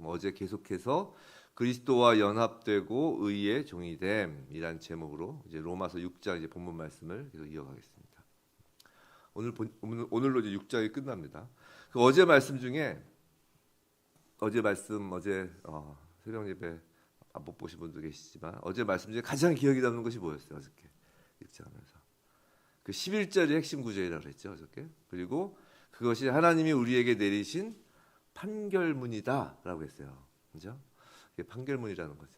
어제 계속해서 그리스도와 연합되고 의의 종이됨이란 제목으로 이제 로마서 6장 이제 본문 말씀을 계속 이어가겠습니다. 오늘로 이제 6장이 끝납니다. 그 어제 말씀 중에 어제 새벽 예배 못 보신 분도 계시지만 어제 말씀 중에 가장 기억에 남는 것이 뭐였어요? 어저께 읽자면서 그 11절이 핵심 구절이라고 그랬죠. 어저께. 그리고 그것이 하나님이 우리에게 내리신 판결문이다라고 했어요. 그죠? 이게 판결문이라는 거죠.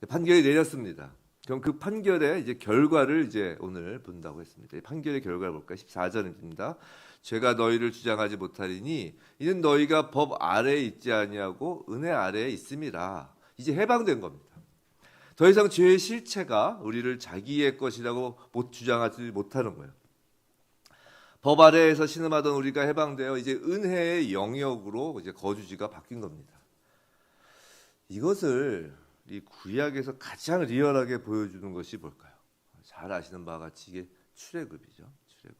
판결이 내렸습니다. 그럼 그 판결의 이제 결과를 이제 오늘 본다고 했습니다. 이 판결의 결과를 볼까요? 14절입니다. 죄가 너희를 주장하지 못하리니 이는 너희가 법 아래에 있지 아니하고 은혜 아래에 있음이라. 이제 해방된 겁니다. 더 이상 죄의 실체가 우리를 자기의 것이라고 주장하지 못하는 거예요. 법 아래에서 신음하던 우리가 해방되어 이제 은혜의 영역으로 이제 거주지가 바뀐 겁니다. 이것을 이 구약에서 가장 리얼하게 보여주는 것이 뭘까요? 잘 아시는 바와 같이 이게 출애굽이죠. 출애굽.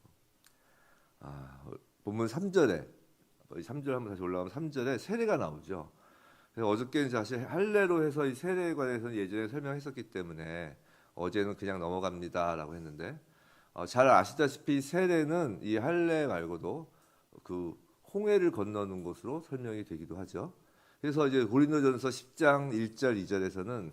본문 3절에 3절 한번 다시 올라가면 3절에 세례가 나오죠. 그래서 어저께는 사실 할례로 해서 이 세례에 관해서는 예전에 설명했었기 때문에 어제는 그냥 넘어갑니다라고 했는데 잘 아시다시피 세례는 이 할례 말고도 그 홍해를 건너는 것으로 설명이 되기도 하죠. 그래서 이제 고린도전서 10장 1절 2절에서는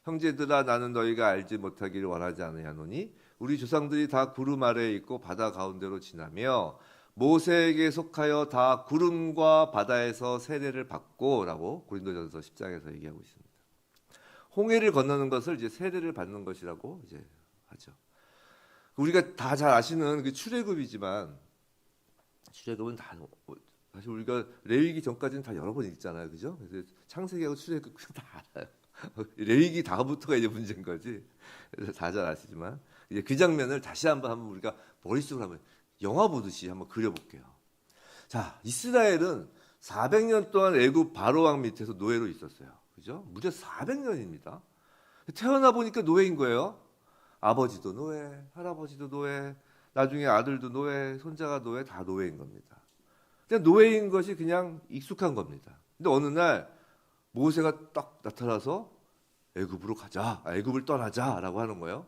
형제들아 나는 너희가 알지 못하기를 원하지 아니하노니 우리 조상들이 다 구름 아래에 있고 바다 가운데로 지나며 모세에게 속하여 다 구름과 바다에서 세례를 받고라고 고린도전서 10장에서 얘기하고 있습니다. 홍해를 건너는 것을 이제 세례를 받는 것이라고 이제 하죠. 우리가 다 잘 아시는 그 출애굽이지만 출애굽은 다 사실 우리가 레위기 전까지는 다 여러 번 읽잖아요, 그죠? 그래서 창세기하고 출애굽 다 알아요. 레위기 다음부터가 이제 문제인 거지. 그래서 다 잘 아시지만 이제 그 장면을 다시 한번 우리가 머릿속으로 한번 영화 보듯이 한번 그려볼게요. 자, 이스라엘은 400년 동안 애굽 바로 왕 밑에서 노예로 있었어요, 그죠? 무려 400년입니다. 태어나 보니까 노예인 거예요. 아버지도 노예, 할아버지도 노예, 나중에 아들도 노예, 손자가 노예, 다 노예인 겁니다. 그냥 노예인 것이 그냥 익숙한 겁니다. 근데 어느 날 모세가 딱 나타나서 애굽으로 가자, 애굽을 떠나자라고 하는 거예요.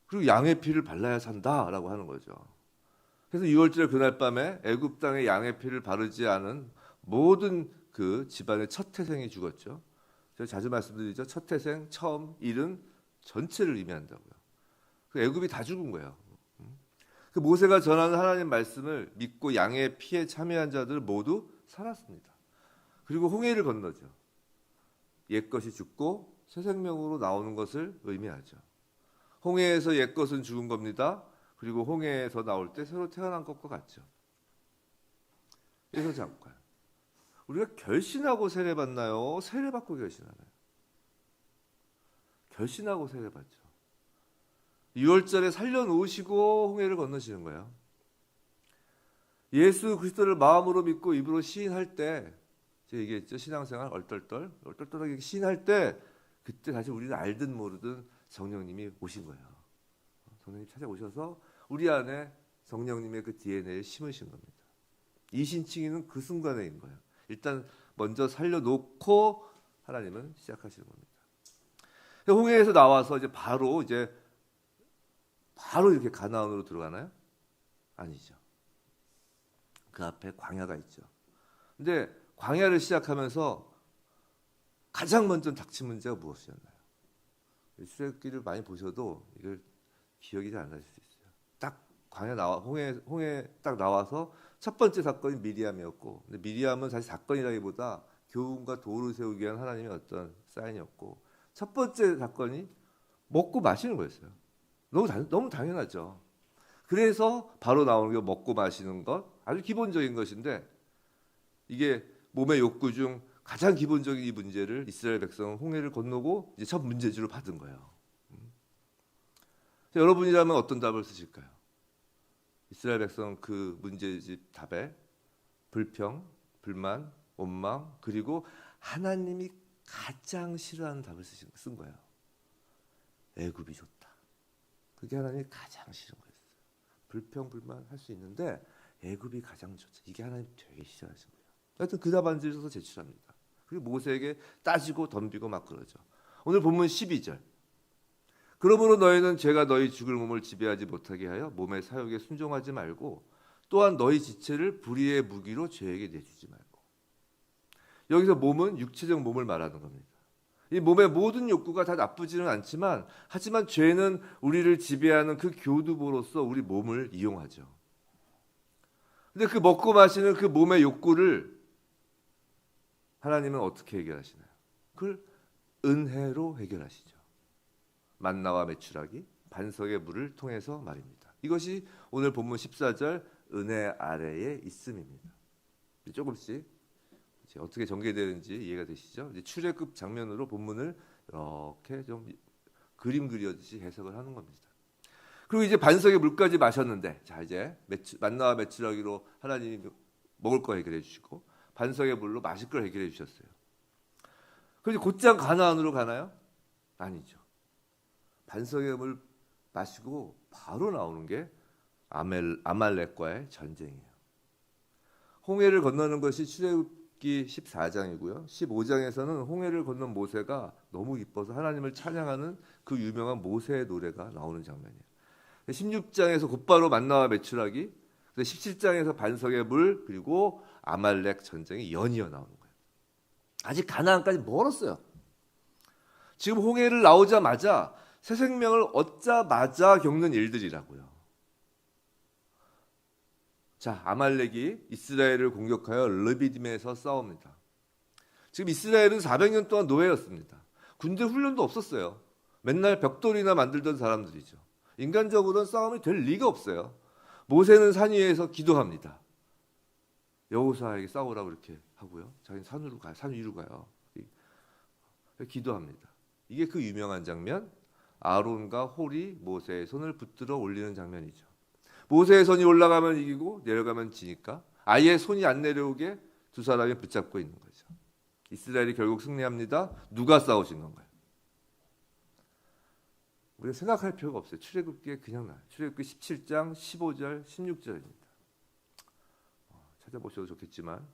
그리고 양의 피를 발라야 산다라고 하는 거죠. 그래서 6월절 그날 밤에 애굽 땅에 양의 피를 바르지 않은 모든 그 집안의 첫 태생이 죽었죠. 제가 자주 말씀드리죠. 첫 태생, 처음, 일은 전체를 의미한다고요. 그 애굽이 다 죽은 거예요. 그 모세가 전하는 하나님 말씀을 믿고 양의 피에 참여한 자들 모두 살았습니다. 그리고 홍해를 건너죠. 옛것이 죽고 새 생명으로 나오는 것을 의미하죠. 홍해에서 옛것은 죽은 겁니다. 그리고 홍해에서 나올 때 새로 태어난 것과 같죠. 그래서 잠깐 우리가 결신하고 세례받나요? 세례받고 결신하나요? 결신하고 세례받죠. 6월절에 살려놓으시고 홍해를 건너시는 거예요. 예수 그리스도를 마음으로 믿고 입으로 시인할 때 제가 얘기했죠. 신앙생활 얼떨떨하게 시인할 때 그때 다시 우리는 알든 모르든 성령님이 오신 거예요. 성령님이 찾아오셔서 우리 안에 성령님의 그 DNA를 심으신 겁니다. 이신칭의는 그 순간에인 거예요. 일단 먼저 살려놓고 하나님은 시작하시는 겁니다. 홍해에서 나와서 이제 바로 이렇게 가나안으로 들어가나요? 아니죠. 그 앞에 광야가 있죠. 근데 광야를 시작하면서 가장 먼저 닥친 문제가 무엇이었나요? 출애굽기를 많이 보셔도 이걸 기억이 잘 안 나실 수 있어요. 딱 광야 홍해 딱 나와서 첫 번째 사건이 미리암이었고, 근데 미리암은 사실 사건이라기보다 교훈과 도를 세우기 위한 하나님의 어떤 사인이었고, 첫 번째 사건이 먹고 마시는 거였어요. 너무 당연하죠. 그래서 바로 나오는 게 먹고 마시는 것, 아주 기본적인 것인데 이게 몸의 욕구 중 가장 기본적인 이 문제를 이스라엘 백성은 홍해를 건너고 이제 첫 문제지로 받은 거예요. 여러분이라면 어떤 답을 쓰실까요? 이스라엘 백성은 그 문제집 답에 불평, 불만, 원망, 그리고 하나님이 가장 싫어하는 답을 쓴 거예요. 애굽이 좋다. 그게 하나님이 가장 싫은 거였어요. 불평, 불만 할 수 있는데 애굽이 가장 좋죠. 이게 하나님 되게 싫어하신 거예요. 하여튼 그 답 안 주셔서 제출합니다. 그리고 모세에게 따지고 덤비고 막 그러죠. 오늘 본문 12절. 그러므로 너희는 죄가 너희 죽을 몸을 지배하지 못하게 하여 몸의 사욕에 순종하지 말고 또한 너희 지체를 불의의 무기로 죄에게 내주지 말고. 여기서 몸은 육체적 몸을 말하는 겁니다. 이 몸의 모든 욕구가 다 나쁘지는 않지만 하지만 죄는 우리를 지배하는 그 교두보로서 우리 몸을 이용하죠. 근데 그 먹고 마시는 그 몸의 욕구를 하나님은 어떻게 해결하시나요? 그걸 은혜로 해결하시죠. 만나와 메추라기, 반석의 물을 통해서 말입니다. 이것이 오늘 본문 14절 은혜 아래에 있음입니다. 조금씩 이제 어떻게 전개되는지 이해가 되시죠? 이제 출애굽 장면으로 본문을 이렇게 좀 그림 그려듯이 해석을 하는 겁니다. 그리고 이제 반석의 물까지 마셨는데, 자 이제 만나와 메추라기로 하나님이 먹을 거 해결해 주시고 반석의 물로 마실 걸 해결해 주셨어요. 그래서 곧장 가나안으로 가나요? 아니죠. 반석의 물 마시고 바로 나오는 게 아말렉과의 전쟁이에요. 홍해를 건너는 것이 출애굽기 14장이고요. 15장에서는 홍해를 건넌 모세가 너무 기뻐서 하나님을 찬양하는 그 유명한 모세의 노래가 나오는 장면이에요. 16장에서 곧바로 만나와 메추라기, 17장에서 반석의 물, 그리고 아말렉 전쟁이 연이어 나오는 거예요. 아직 가나안까지 멀었어요. 지금 홍해를 나오자마자 새 생명을 얻자마자 겪는 일들이라고요. 자, 아말렉이 이스라엘을 공격하여 르비딤에서 싸웁니다. 지금 이스라엘은 400년 동안 노예였습니다. 군대 훈련도 없었어요. 맨날 벽돌이나 만들던 사람들이죠. 인간적으로는 싸움이 될 리가 없어요. 모세는 산 위에서 기도합니다. 여호수아에게 싸우라고 이렇게 하고요. 자기는 산으로 가요. 산 위로 가요. 기도합니다. 이게 그 유명한 장면, 아론과 홀이 모세의 손을 붙들어 올리는 장면이죠. 모세의 손이 올라가면 이기고 내려가면 지니까 아예 손이 안 내려오게 두 사람이 붙잡고 있는 거죠. 이스라엘이 결국 승리합니다. 누가 싸우신 건가요? 우리가 생각할 필요가 없어요. 출애굽기에 그냥 나와요. 출애굽기 17장 15절 16절입니다. 찾아보셔도 좋겠지만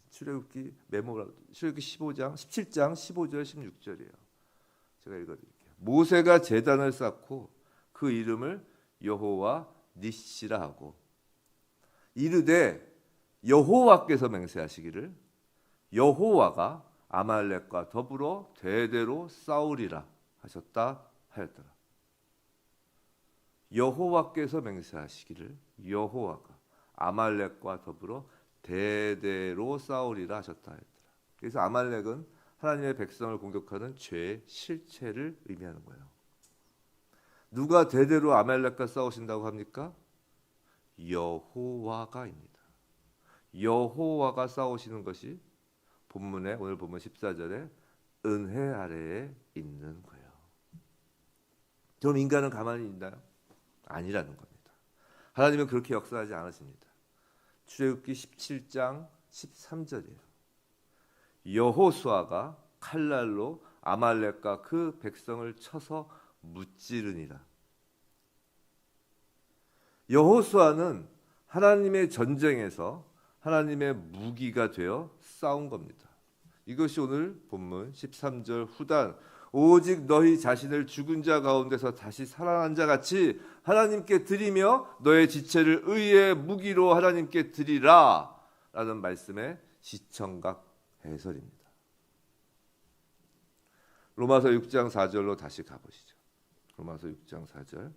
출애굽기 메모라도 출애굽기 15장 17장 15절 16절이에요. 제가 읽어드릴게요. 모세가 제단을 쌓고 그 이름을 여호와 니시라 하고 이르되 여호와께서 맹세하시기를 여호와가 아말렉과 더불어 대대로 싸우리라 하셨다 하였더라. 여호와께서 맹세하시기를 여호와가 아말렉과 더불어 대대로 싸우리라 하셨다 하였더라. 그래서 아말렉은 하나님의 백성을 공격하는 죄의 실체를 의미하는 거예요. 누가 대대로 아말렉과 싸우신다고 합니까? 여호와가입니다. 여호와가 싸우시는 것이 본문에 오늘 본문 14절에 은혜 아래에 있는 거예요. 그럼 인간은 가만히 있나요? 아니라는 겁니다. 하나님은 그렇게 역사하지 않으십니다. 출애굽기 17장 13절이에요. 여호수아가 칼날로 아말렉과 그 백성을 쳐서 무찌르니라. 여호수아는 하나님의 전쟁에서 하나님의 무기가 되어 싸운 겁니다. 이것이 오늘 본문 13절 후단 오직 너희 자신을 죽은 자 가운데서 다시 살아난 자 같이 하나님께 드리며 너의 지체를 의의 무기로 하나님께 드리라 라는 말씀의 시청각 해설입니다. 로마서 6장 4절로 다시 가보시죠. 로마서 6장 4절.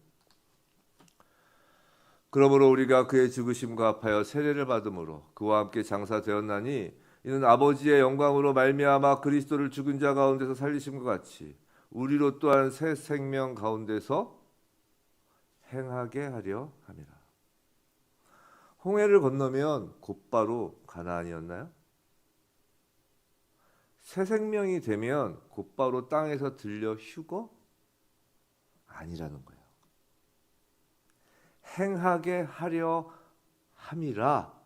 그러므로 우리가 그의 죽으심과 합하여 세례를 받음으로 그와 함께 장사되었나니 이는 아버지의 영광으로 말미암아 그리스도를 죽은 자 가운데서 살리심과 같이 우리로 또한 새 생명 가운데서 행하게 하려 함이라. 홍해를 건너면 곧바로 가나안이었나요? 새 생명이 되면 곧바로 땅에서 들려 휴거? 아니라는 거예요. 행하게 하려 함이라.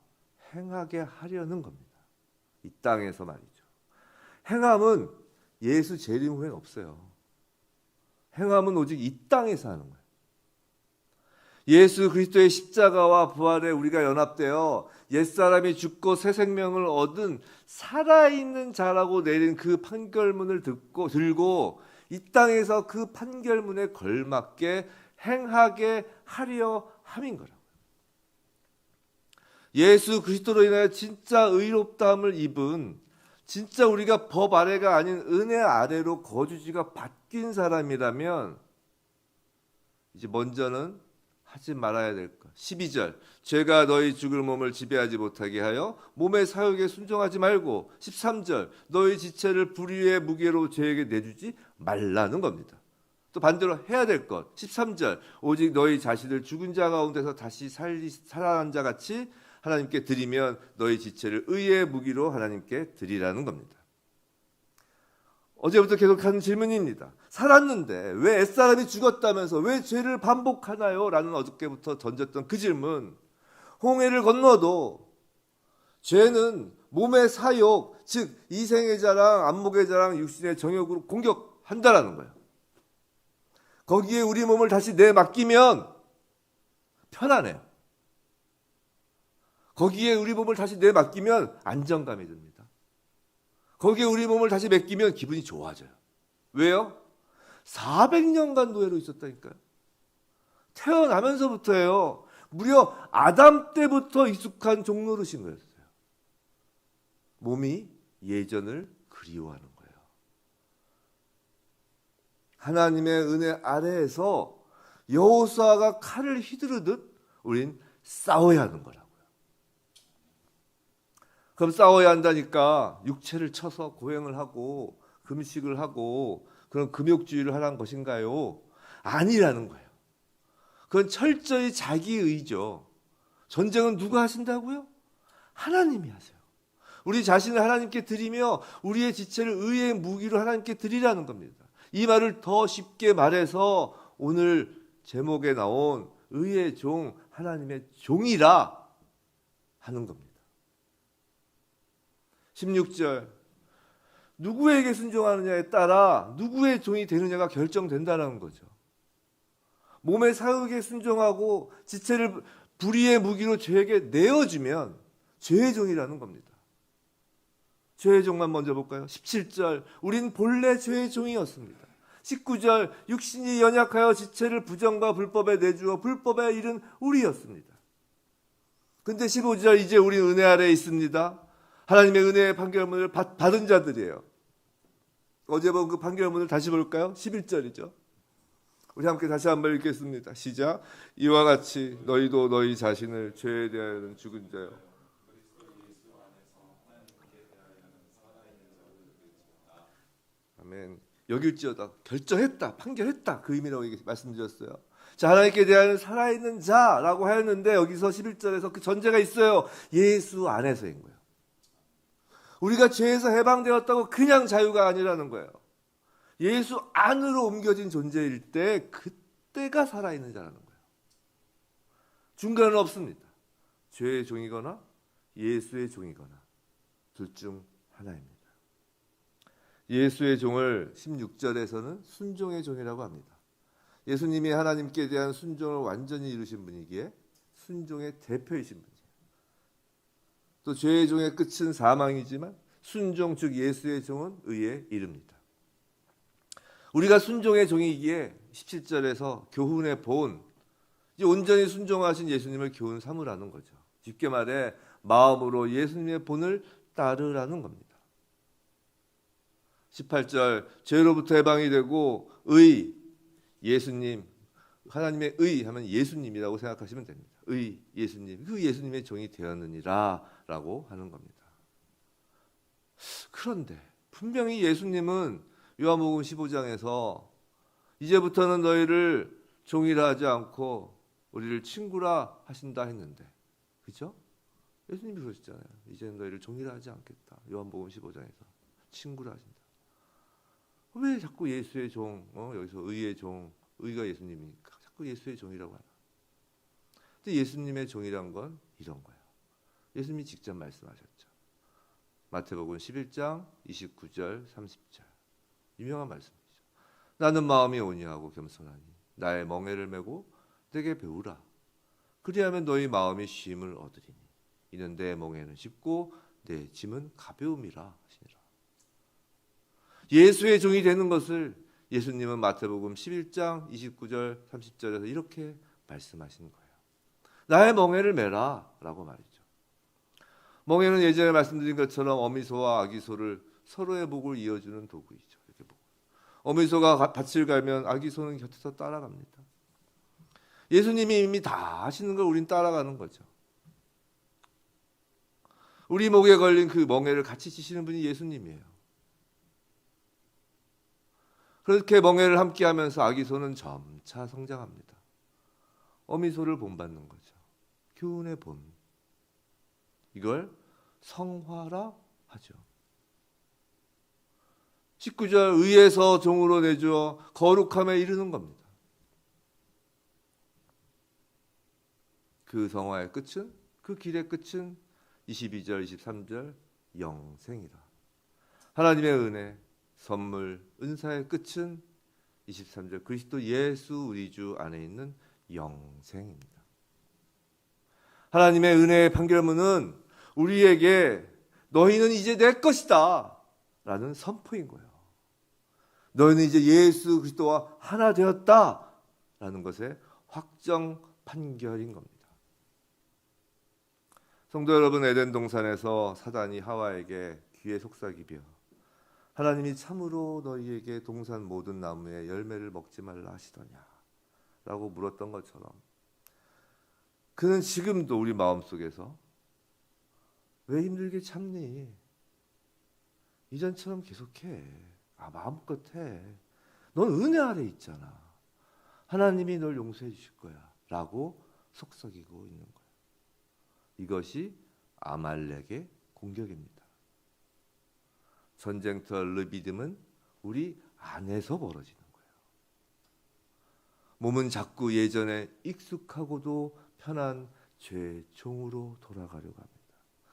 행하게 하려는 겁니다. 이 땅에서 말이죠. 행함은 예수 재림 후에는 없어요. 행함은 오직 이 땅에서 하는 거예요. 예수 그리스도의 십자가와 부활에 우리가 연합되어 옛사람이 죽고 새 생명을 얻은 살아있는 자라고 내린 그 판결문을 들고 이 땅에서 그 판결문에 걸맞게 행하게 하려 함인 거라고. 예수 그리스도로 인하여 진짜 의롭다함을 입은, 진짜 우리가 법 아래가 아닌 은혜 아래로 거주지가 바뀐 사람이라면 이제 먼저는 하지 말아야 될 것. 12절. 죄가 너희 죽을 몸을 지배하지 못하게 하여 몸의 사욕에 순종하지 말고, 13절. 너희 지체를 불의의 무게로 죄에게 내주지 말라는 겁니다. 또 반대로 해야 될 것. 13절. 오직 너희 자신을 죽은 자 가운데서 다시 살아난 자 같이 하나님께 드리면 너희 지체를 의의 무기로 하나님께 드리라는 겁니다. 어제부터 계속하는 질문입니다. 살았는데 왜 옛사람이 죽었다면서 왜 죄를 반복하나요? 라는 어저께부터 던졌던 그 질문. 홍해를 건너도 죄는 몸의 사욕, 즉 이생의 자랑, 안목의 자랑, 육신의 정욕으로 공격한다라는 거예요. 거기에 우리 몸을 다시 내맡기면 편안해요. 거기에 우리 몸을 다시 내맡기면 안정감이 듭니다. 거기에 우리 몸을 다시 맡기면 기분이 좋아져요. 왜요? 400년간 노예로 있었다니까요. 태어나면서부터예요. 무려 아담 때부터 익숙한 종노릇인 거였어요. 몸이 예전을 그리워하는 거예요. 하나님의 은혜 아래에서 여호수아가 칼을 휘두르듯 우린 싸워야 하는 거라고요. 그럼 싸워야 한다니까 육체를 쳐서 고행을 하고 금식을 하고 그런 금욕주의를 하라는 것인가요? 아니라는 거예요. 그건 철저히 자기의죠. 전쟁은 누가 하신다고요? 하나님이 하세요. 우리 자신을 하나님께 드리며 우리의 지체를 의의 무기로 하나님께 드리라는 겁니다. 이 말을 더 쉽게 말해서 오늘 제목에 나온 의의 종, 하나님의 종이라 하는 겁니다. 16절. 누구에게 순종하느냐에 따라 누구의 종이 되느냐가 결정된다는 거죠. 몸의 사욕에 순종하고 지체를 불의의 무기로 죄에게 내어주면 죄의 종이라는 겁니다. 죄의 종만 먼저 볼까요? 17절. 우린 본래 죄의 종이었습니다. 19절. 육신이 연약하여 지체를 부정과 불법에 내주어 불법에 이른 우리였습니다. 근데 15절. 이제 우린 은혜 아래에 있습니다. 하나님의 은혜의 판결문을 받은 자들이에요. 어제 본 그 판결문을 다시 볼까요? 11절이죠. 우리 함께 다시 한번 읽겠습니다. 시작. 이와 같이 너희도 너희 자신을 죄에 대하여는 죽은 자요. 아멘. 여길지어다. 결정했다. 판결했다. 그 의미라고 말씀드렸어요. 자, 하나님께 대하여는 살아있는 자라고 하였는데 여기서 11절에서 그 전제가 있어요. 예수 안에서인 거예요. 우리가 죄에서 해방되었다고 그냥 자유가 아니라는 거예요. 예수 안으로 옮겨진 존재일 때 그때가 살아있는 자라는 거예요. 중간은 없습니다. 죄의 종이거나 예수의 종이거나 둘 중 하나입니다. 예수의 종을 16절에서는 순종의 종이라고 합니다. 예수님이 하나님께 대한 순종을 완전히 이루신 분이기에 순종의 대표이신 분이에요. 또 죄의 종의 끝은 사망이지만 순종 즉 예수의 종은 의에 이릅니다. 우리가 순종의 종이기에 17절에서 교훈의 본, 이제 온전히 순종하신 예수님을 교훈 삼으라는 거죠. 쉽게 말해 마음으로 예수님의 본을 따르라는 겁니다. 18절 죄로부터 해방이 되고 의, 예수님, 하나님의 의 하면 예수님이라고 생각하시면 됩니다. 의, 예수님, 그 예수님의 종이 되었느니라 라고 하는 겁니다. 그런데 분명히 예수님은 요한복음 15장에서 이제부터는 너희를 종이라 하지 않고 우리를 친구라 하신다 했는데, 그렇죠? 예수님이 그러셨잖아요. 이제는 너희를 종이라 하지 않겠다. 요한복음 15장에서 친구라 하신다. 왜 자꾸 예수의 종, 여기서 의의 종, 의가 예수님이니까 자꾸 예수의 종이라고 하나? 근데 예수님의 종이란 건 이런 거예요. 예수님이 직접 말씀하셨죠. 마태복음 11장 29절 30절 유명한 말씀이죠. 나는 마음이 온유하고 겸손하니 나의 멍에를 메고 내게 배우라. 그리하면 너희 마음이 쉼을 얻으리니 이는 내 멍에는 쉽고 내 짐은 가벼움이라 하시니라. 예수의 종이 되는 것을 예수님은 마태복음 11장 29절 30절에서 이렇게 말씀하신 거예요. 나의 멍에를 메라 라고 말이죠. 멍에는 예전에 말씀드린 것처럼 어미소와 아기소를 서로의 목을 이어주는 도구이죠. 이렇게 보고. 어미소가 밭을 갈면 아기소는 곁에서 따라갑니다. 예수님이 이미 다 하시는 걸 우린 따라가는 거죠. 우리 목에 걸린 그 멍에를 같이 지시는 분이 예수님이에요. 그렇게 멍에를 함께 하면서 아기소는 점차 성장합니다. 어미소를 본받는 거죠. 교훈의 본. 이걸 성화라 하죠. 19절 의에서 종으로 내주어 거룩함에 이르는 겁니다. 그 성화의 끝은, 그 길의 끝은 22절 23절 영생이라. 하나님의 은혜, 선물, 은사의 끝은 23절 그리스도 예수 우리 주 안에 있는 영생입니다. 하나님의 은혜의 판결문은 우리에게 너희는 이제 내 것이다 라는 선포인 거예요. 너희는 이제 예수 그리스도와 하나 되었다 라는 것의 확정 판결인 겁니다. 성도 여러분, 에덴 동산에서 사단이 하와에게 귀에 속삭이며 하나님이 참으로 너희에게 동산 모든 나무의 열매를 먹지 말라 하시더냐 라고 물었던 것처럼 그는 지금도 우리 마음속에서 왜 힘들게 참니? 이전처럼 계속해. 마음껏 해. 넌 은혜 아래 있잖아. 하나님이 널 용서해 주실 거야 라고 속삭이고 있는 거예요. 이것이 아말렉의 공격입니다. 전쟁터 르비딤은 우리 안에서 벌어지는 거예요. 몸은 자꾸 예전에 익숙하고도 편한 죄의 종으로 돌아가려고 합니다.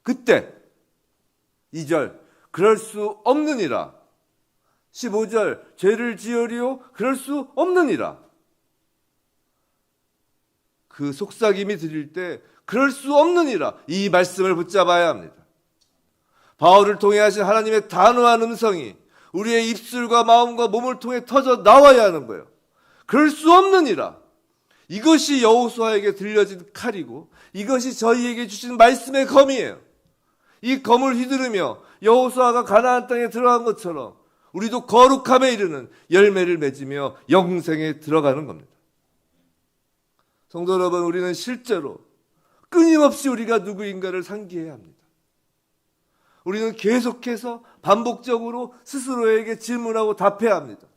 그때 2절 그럴 수 없느니라. 15절 죄를 지으리오 그럴 수 없느니라. 그 속삭임이 들릴 때 그럴 수 없느니라 이 말씀을 붙잡아야 합니다. 바울을 통해 하신 하나님의 단호한 음성이 우리의 입술과 마음과 몸을 통해 터져 나와야 하는 거예요. 그럴 수 없느니라. 이것이 여호수아에게 들려진 칼이고 이것이 저희에게 주신 말씀의 검이에요. 이 검을 휘두르며 여호수아가 가나안 땅에 들어간 것처럼 우리도 거룩함에 이르는 열매를 맺으며 영생에 들어가는 겁니다. 성도 여러분, 우리는 실제로 끊임없이 우리가 누구인가를 상기해야 합니다. 우리는 계속해서 반복적으로 스스로에게 질문하고 답해야 합니다.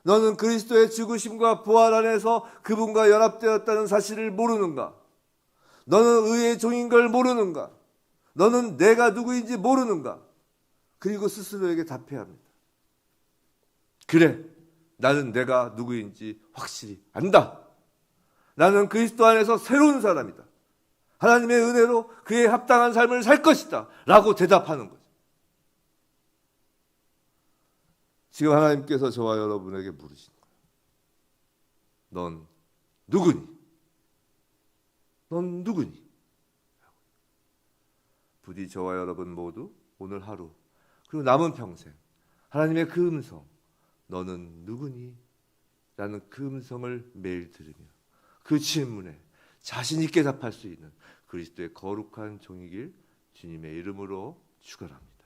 너는 그리스도의 죽으심과 부활 안에서 그분과 연합되었다는 사실을 모르는가? 너는 의의 종인 걸 모르는가? 너는 내가 누구인지 모르는가? 그리고 스스로에게 답해야 합니다. 그래, 나는 내가 누구인지 확실히 안다. 나는 그리스도 안에서 새로운 사람이다. 하나님의 은혜로 그에 합당한 삶을 살 것이다 라고 대답하는 거죠. 지금 하나님께서 저와 여러분에게 물으시는 거예요. 넌 누구니? 넌 누구니? 부디 저와 여러분 모두 오늘 하루 그리고 남은 평생 하나님의 그 음성 너는 누구니? 라는 그 음성을 매일 들으며 그 질문에 자신 있게 답할 수 있는 그리스도의 거룩한 종이길 주님의 이름으로 축원합니다.